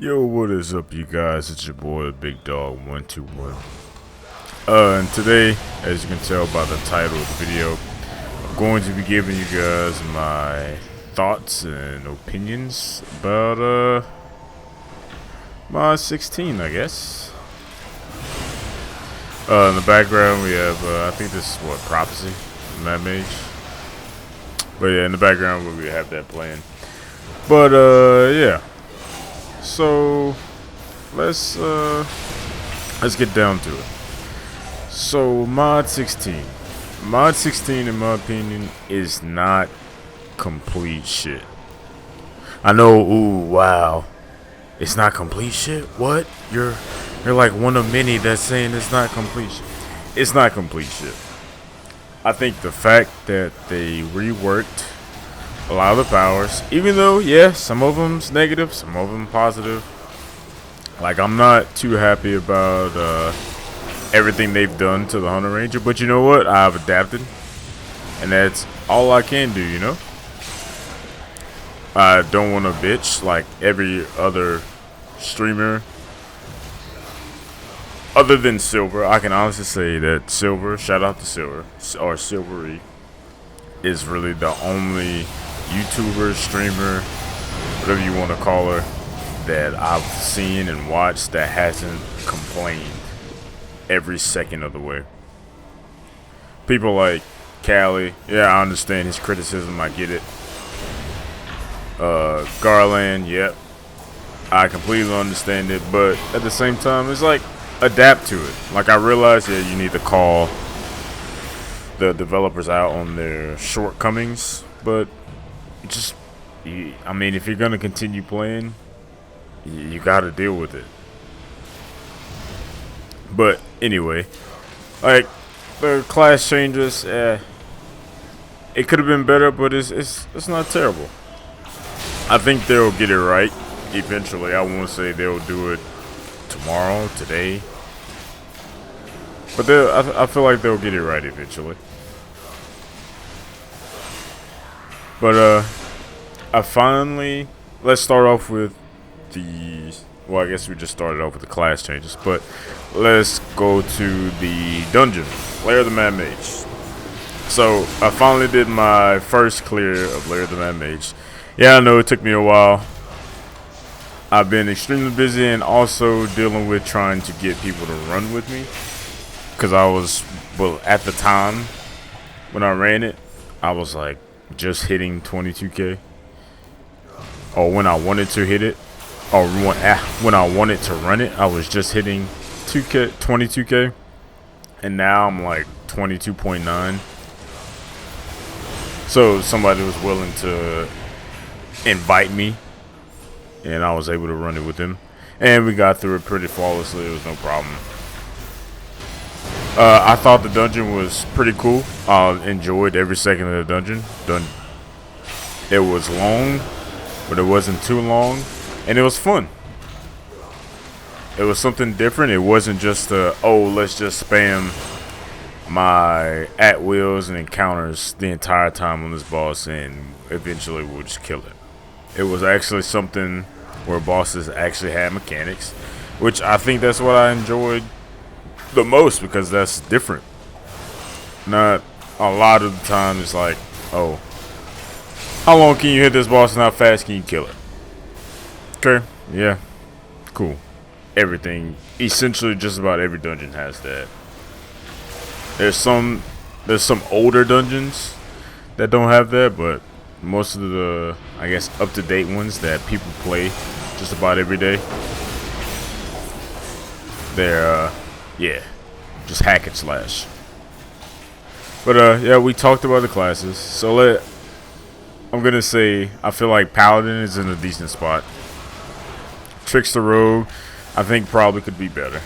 Yo, what is up, you guys? It's your boy, Big Dog 121. And today, as you can tell by the title of the video, I'm going to be giving you guys my thoughts and opinions about my 16, I guess. In the background, we have I think this is what, Prophecy, Mad Mage. But yeah, in the background we have that playing. But yeah. So let's get down to it. So mod 16 in my opinion is not complete shit. I know, ooh, wow, it's not complete shit. What? You're like one of many that's saying it's not complete shit. It's not complete shit. I think the fact that they reworked a lot of the powers, even though, yeah, some of them's negative, some of them positive. Like, I'm not too happy about everything they've done to the Hunter Ranger, but you know what? I've adapted, and that's all I can do, you know? I don't want to bitch like every other streamer. Other than Silver, I can honestly say that Silver, shout out to Silver, or Silvery, is really the only YouTuber, streamer, whatever you want to call her, that I've seen and watched that hasn't complained every second of the way. People like Callie, yeah, I understand his criticism, I get it. Garland, yep, I completely understand it, but at the same time, it's like, adapt to it. Like, I realize that you need to call the developers out on their shortcomings, but just, I mean, if you're gonna continue playing, you gotta deal with it. But anyway, like, the class changes, it could have been better, but it's not terrible. I think they'll get it right eventually. I won't say they'll do it tomorrow, today, but I feel like they'll get it right eventually. But let's start off with well, I guess we just started off with the class changes, but let's go to the dungeon, Lair of the Mad Mage. So I finally did my first clear of Lair of the Mad Mage. Yeah, I know it took me a while. I've been extremely busy and also dealing with trying to get people to run with me, because I was, well, at the time when I ran it, I was like just hitting 22k, or when I wanted to hit it, or when I wanted to run it, I was just hitting 22k, and now I'm like 22.9. So somebody was willing to invite me, and I was able to run it with him, and we got through it pretty flawlessly. It was no problem. I thought the dungeon was pretty cool. I enjoyed every second of the dungeon. It was long, but it wasn't too long, and it was fun. It was something different. It wasn't just let's just spam my at-wills and encounters the entire time on this boss, and eventually we'll just kill it. It was actually something where bosses actually had mechanics, which I think that's what I enjoyed the most, because that's different. Not a lot of the time it's like, oh, how long can you hit this boss and how fast can you kill it? Okay, yeah, cool. Everything, essentially just about every dungeon has that. There's some older dungeons that don't have that, but most of the, I guess, up-to-date ones that people play just about every day, they're yeah, just hack and slash. But yeah, we talked about the classes, so I'm gonna say I feel like Paladin is in a decent spot. Trickster Rogue, I think probably could be better.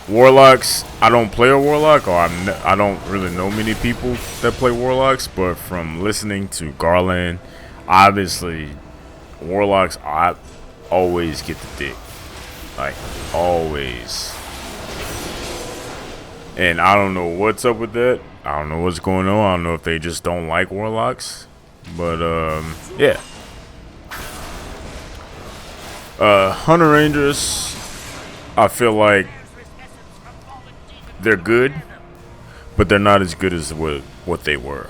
Warlocks, I don't play a Warlock, or I don't really know many people that play Warlocks, but from listening to Garland, obviously Warlocks, I always get the dick. Like, always. And I don't know what's up with that. I don't know what's going on. I don't know if they just don't like Warlocks. But, yeah. Hunter Rangers, I feel like they're good, but they're not as good as what they were.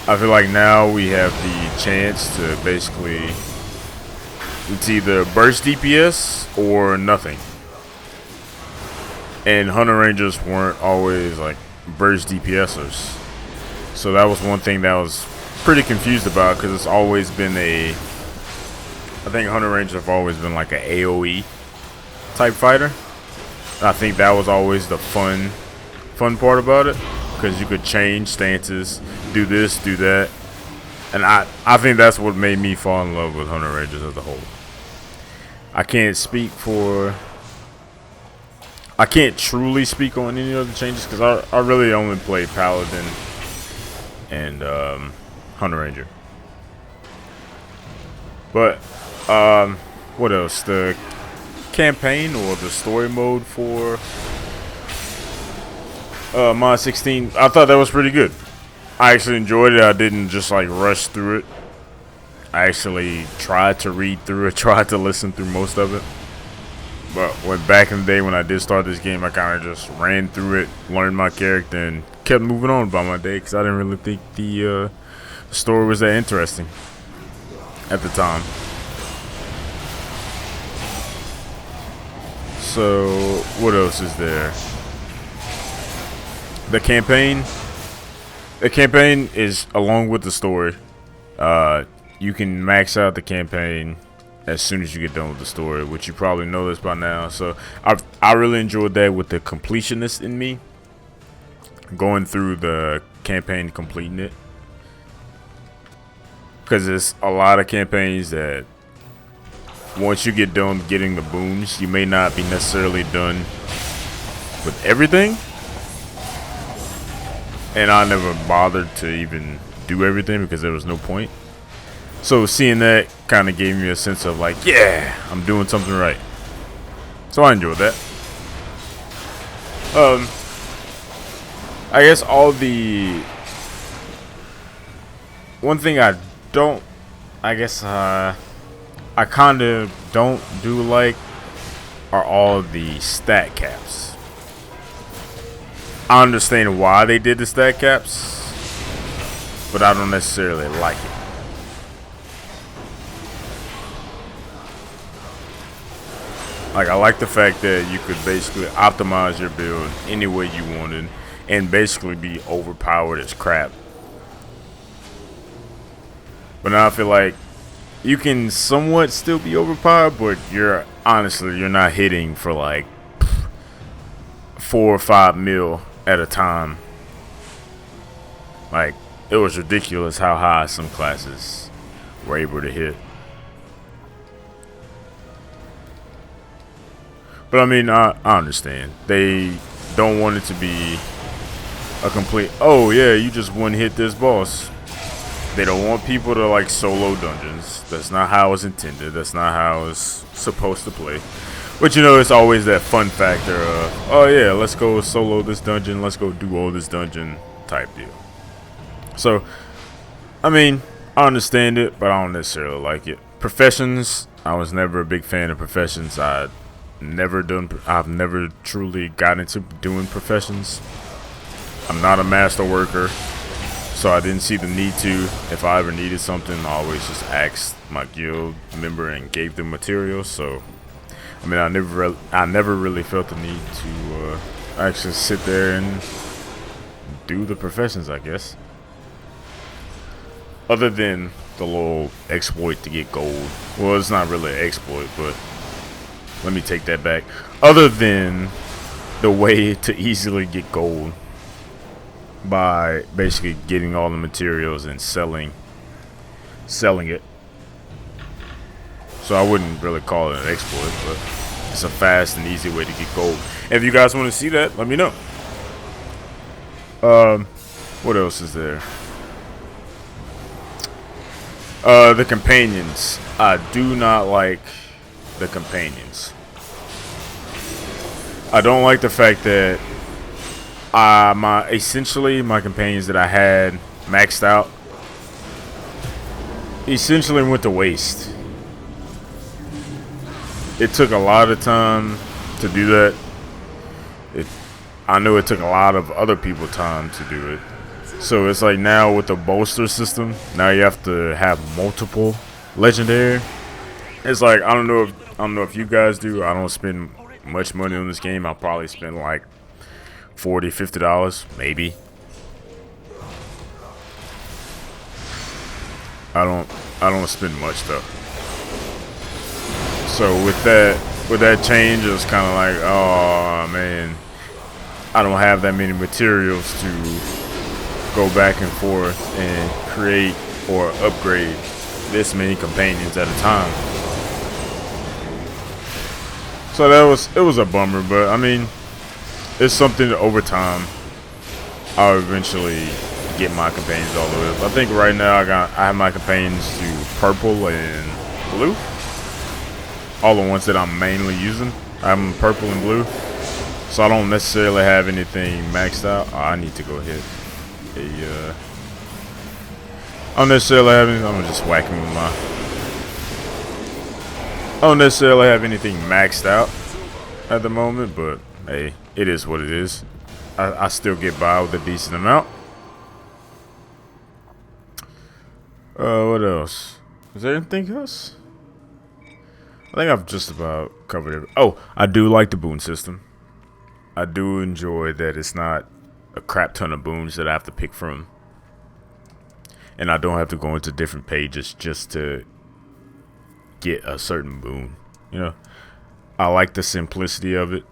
I feel like now we have the chance to basically, it's either burst DPS or nothing. And Hunter Rangers weren't always like burst DPSers. So that was one thing that I was pretty confused about, because it's always been I think Hunter Rangers have always been like an AoE type fighter. I think that was always the fun part about it, because you could change stances, do this, do that. And I think that's what made me fall in love with Hunter Rangers as a whole. I can't truly speak on any other changes, because I really only played Paladin and Hunter Ranger. But what else? The campaign or the story mode for Mod 16, I thought that was pretty good. I actually enjoyed it. I didn't just like rush through it. I actually tried to read through it, tried to listen through most of it. But when back in the day when I did start this game, I kind of just ran through it, learned my character, and kept moving on about my day, because I didn't really think the story was that interesting at the time. So what else is there? The campaign is along with the story. You can max out the campaign as soon as you get done with the story, which you probably know this by now. So I really enjoyed that with the completionist in me, going through the campaign, completing it, because there's a lot of campaigns that once you get done getting the boons, you may not be necessarily done with everything. And I never bothered to even do everything because there was no point. So seeing that kind of gave me a sense of like, yeah, I'm doing something right. So I enjoyed that. I guess one thing I kind of don't do like are all the stat caps. I understand why they did the stat caps, but I don't necessarily like it. Like, I like the fact that you could basically optimize your build any way you wanted and basically be overpowered as crap. But now I feel like you can somewhat still be overpowered, but you're not hitting for like 4 or 5 mil at a time. Like, it was ridiculous how high some classes were able to hit. But I mean, I understand. They don't want it to be a complete, oh yeah, you just one hit this boss. They don't want people to like solo dungeons. That's not how it's intended. That's not how it's supposed to play. But you know, it's always that fun factor of, oh yeah, let's go solo this dungeon. Let's go do all this dungeon type deal. So, I mean, I understand it, but I don't necessarily like it. Professions, I was never a big fan of professions. I've never truly got into doing professions. I'm not a master worker, so I didn't see the need to. If I ever needed something, I always just asked my guild member and gave them materials. So, I mean, I never really felt the need to actually sit there and do the professions, I guess. Other than the little exploit to get gold. Well, it's not really an exploit, but let me take that back. Other than the way to easily get gold by basically getting all the materials and selling it. So I wouldn't really call it an exploit, but it's a fast and easy way to get gold. And if you guys want to see that, let me know. What else is there? The companions. I do not like the companions. I don't like the fact that my companions that I had maxed out essentially went to waste. it took a lot of time to do that. It, I know it took a lot of other people time to do it. So it's like now with the bolster system, now you have to have multiple legendary. It's like I don't know if you guys do. I don't spend much money on this game. I'll probably spend like $40, $50 maybe. I don't spend much though. So with that change, it was kind of like, oh man, I don't have that many materials to go back and forth and create or upgrade this many companions at a time. So it was a bummer, but I mean, it's something that over time I'll eventually get my companions all the way up. I think right now I have my companions to purple and blue. All the ones that I'm mainly using, I have them purple and blue. So I don't necessarily have anything maxed out. Oh, I need to go hit a I don't necessarily have anything. I'm just whacking with my. I don't necessarily have anything maxed out at the moment, but hey, it is what it is. I still get by with a decent amount. What else? Is there anything else? I think I've just about covered it. Oh, I do like the boon system. I do enjoy that it's not a crap ton of boons that I have to pick from. And I don't have to go into different pages just to get a certain boon. You know, I like the simplicity of it.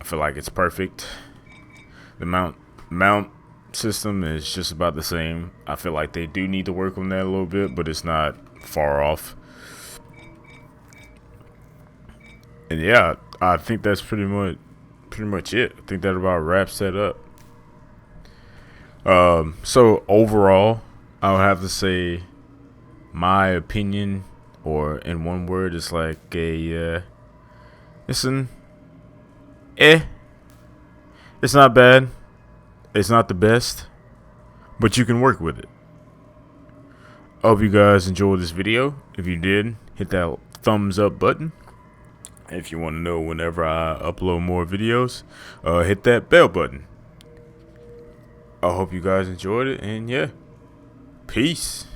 I feel like it's perfect. The mount system is just about the same. I feel like they do need to work on that a little bit, but it's not far off. And yeah, I think that's pretty much it. I think that about wraps that up. So overall, I would have to say my opinion, or in one word, it's like it's not bad. It's not the best, but you can work with it. I hope you guys enjoyed this video. If you did, hit that thumbs up button. If you want to know whenever I upload more videos, hit that bell button. I hope you guys enjoyed it, and yeah, peace.